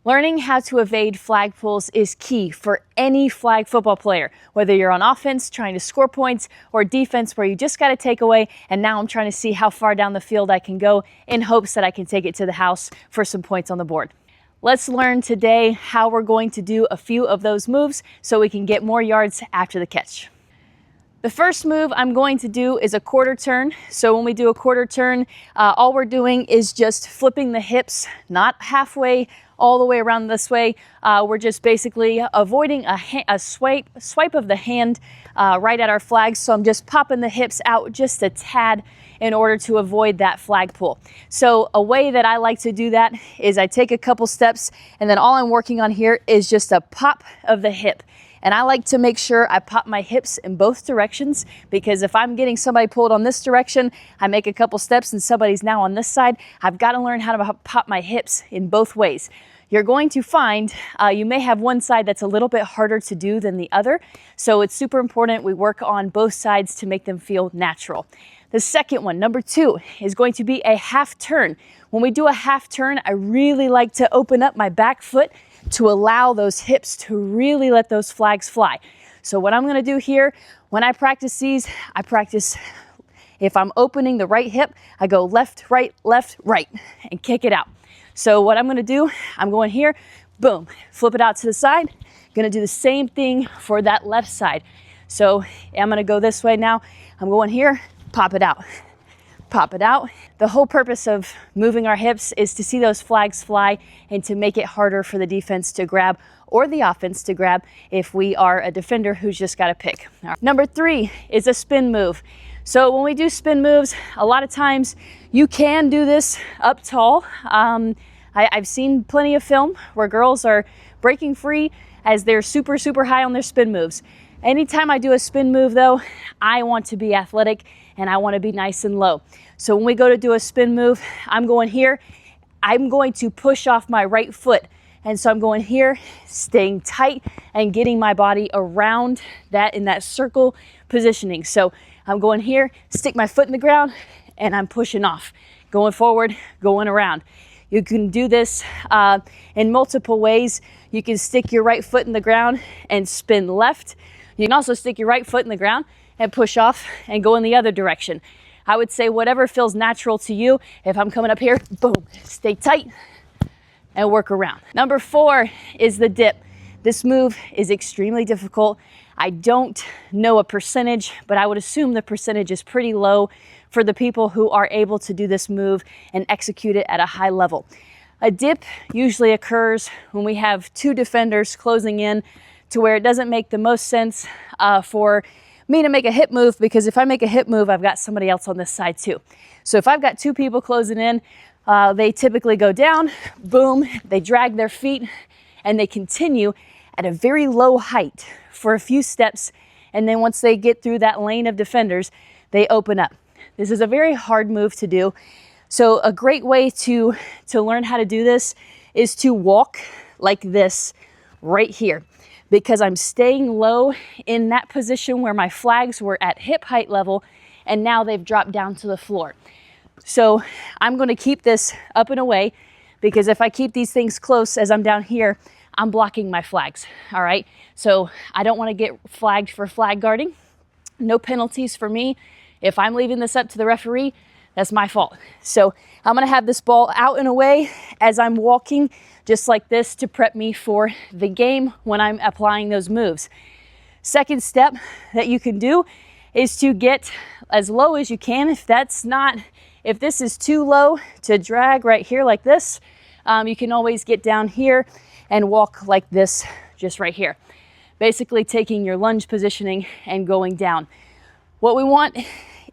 Learning how to evade flag pulls is key for any flag football player, whether you're on offense trying to score points or defense where you just got to take away, and now I'm trying to see how far down the field I can go in hopes that I can take it to the house for some points on the board. Let's learn today how we're going to do a few of those moves so we can get more yards after the catch. The first move I'm going to do is a quarter turn. So when we do a quarter turn, all we're doing is just flipping the hips, not halfway all the way around this way. We're just basically avoiding a swipe of the hand right at our flags. So I'm just popping the hips out just a tad in order to avoid that flag pull. So a way that I like to do that is I take a couple steps, and then all I'm working on here is just a pop of the hip. And I like to make sure I pop my hips in both directions, because if I'm getting somebody pulled on this direction, I make a couple steps and somebody's now on this side, I've got to learn how to pop my hips in both ways. You're going to find you may have one side that's a little bit harder to do than the other. So it's super important we work on both sides to make them feel natural. The second one, number 2, is going to be a half turn. When we do a half turn, I really like to open up my back foot to allow those hips to really let those flags fly. So what I'm gonna do here, when I practice these, I practice, if I'm opening the right hip, I go left, right, and kick it out. So what I'm gonna do, I'm going here, boom, flip it out to the side. Gonna do the same thing for that left side. So I'm gonna go this way now. I'm going here, pop it out. Pop it out. The whole purpose of moving our hips is to see those flags fly and to make it harder for the defense to grab or the offense to grab if we are a defender who's just got to pick. Number 3 is a spin move. So when we do spin moves, a lot of times you can do this up tall. I've seen plenty of film where girls are breaking free as they're super high on their spin moves. Anytime I do a spin move though, I want to be athletic and I want to be nice and low. So when we go to do a spin move, I'm going here, I'm going to push off my right foot. And so I'm going here, staying tight and getting my body around that in that circle positioning. So I'm going here, stick my foot in the ground, and I'm pushing off, going forward, going around. You can do this in multiple ways. You can stick your right foot in the ground and spin left. You can also stick your right foot in the ground and push off and go in the other direction. I would say whatever feels natural to you. If I'm coming up here, boom, stay tight and work around. Number 4 is the dip. This move is extremely difficult. I don't know a percentage, but I would assume the percentage is pretty low for the people who are able to do this move and execute it at a high level. A dip usually occurs when we have 2 defenders closing in to where it doesn't make the most sense for me to make a hip move, because if I make a hip move, I've got somebody else on this side too. So if I've got 2 people closing in, they typically go down, boom, they drag their feet, and they continue at a very low height for a few steps. And then once they get through that lane of defenders, they open up. This is a very hard move to do. So a great way to learn how to do this is to walk like this right here, because I'm staying low in that position where my flags were at hip height level and now they've dropped down to the floor. So I'm going to keep this up and away, because if I keep these things close as I'm down here, I'm blocking my flags. All right. So I don't want to get flagged for flag guarding. No penalties for me. If I'm leaving this up to the referee, that's my fault. So I'm going to have this ball out and away as I'm walking just like this to prep me for the game when I'm applying those moves. Second step that you can do is to get as low as you can. If this is too low to drag right here like this, you can always get down here and walk like this, just right here. Basically taking your lunge positioning and going down. What we want,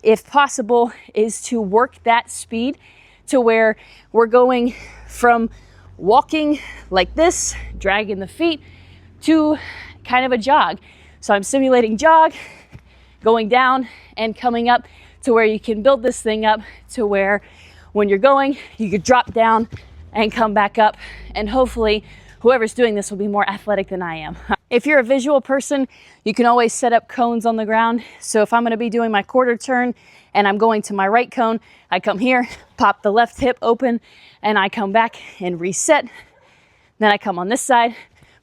if possible, is to work that speed to where we're going from walking like this, dragging the feet, to kind of a jog. So I'm simulating jog, going down and coming up to where you can build this thing up to where when you're going, you could drop down and come back up, and hopefully whoever's doing this will be more athletic than I am. If you're a visual person, you can always set up cones on the ground. So if I'm going to be doing my quarter turn and I'm going to my right cone, I come here, pop the left hip open, and I come back and reset. Then I come on this side,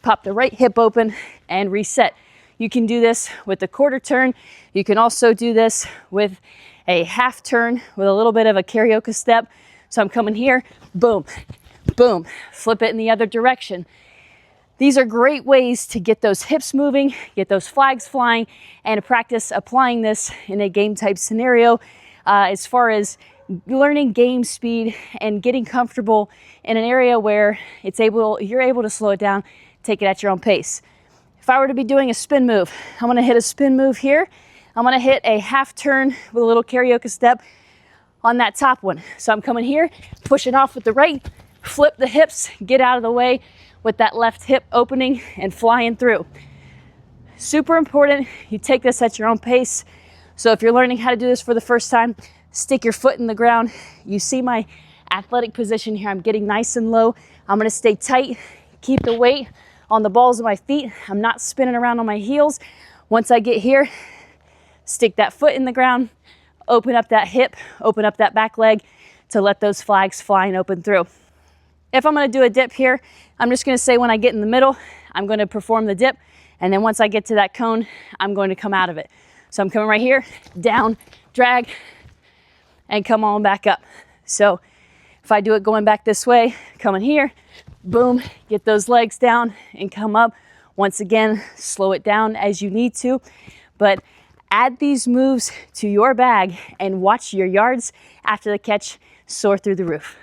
pop the right hip open and reset. You can do this with a quarter turn. You can also do this with a half turn with a little bit of a karaoke step. So I'm coming here, boom, boom, flip it in the other direction. These are great ways to get those hips moving, get those flags flying, and to practice applying this in a game type scenario as far as learning game speed and getting comfortable in an area where you're able to slow it down, take it at your own pace. If I were to be doing a spin move, I'm gonna hit a spin move here. I'm gonna hit a half turn with a little karaoke step on that top one. So I'm coming here, pushing off with the right, flip the hips, get out of the way with that left hip opening and flying through. Super important, you take this at your own pace. So if you're learning how to do this for the first time, stick your foot in the ground. You see my athletic position here. I'm getting nice and low. I'm gonna stay tight, keep the weight on the balls of my feet. I'm not spinning around on my heels. Once I get here, stick that foot in the ground, open up that hip, open up that back leg to let those flags fly and open through. If I'm gonna do a dip here, I'm just gonna say when I get in the middle, I'm gonna perform the dip, and then once I get to that cone, I'm going to come out of it. So I'm coming right here, down, drag, and come on back up. So if I do it going back this way, coming here, boom, get those legs down and come up. Once again, slow it down as you need to, but add these moves to your bag and watch your yards after the catch soar through the roof.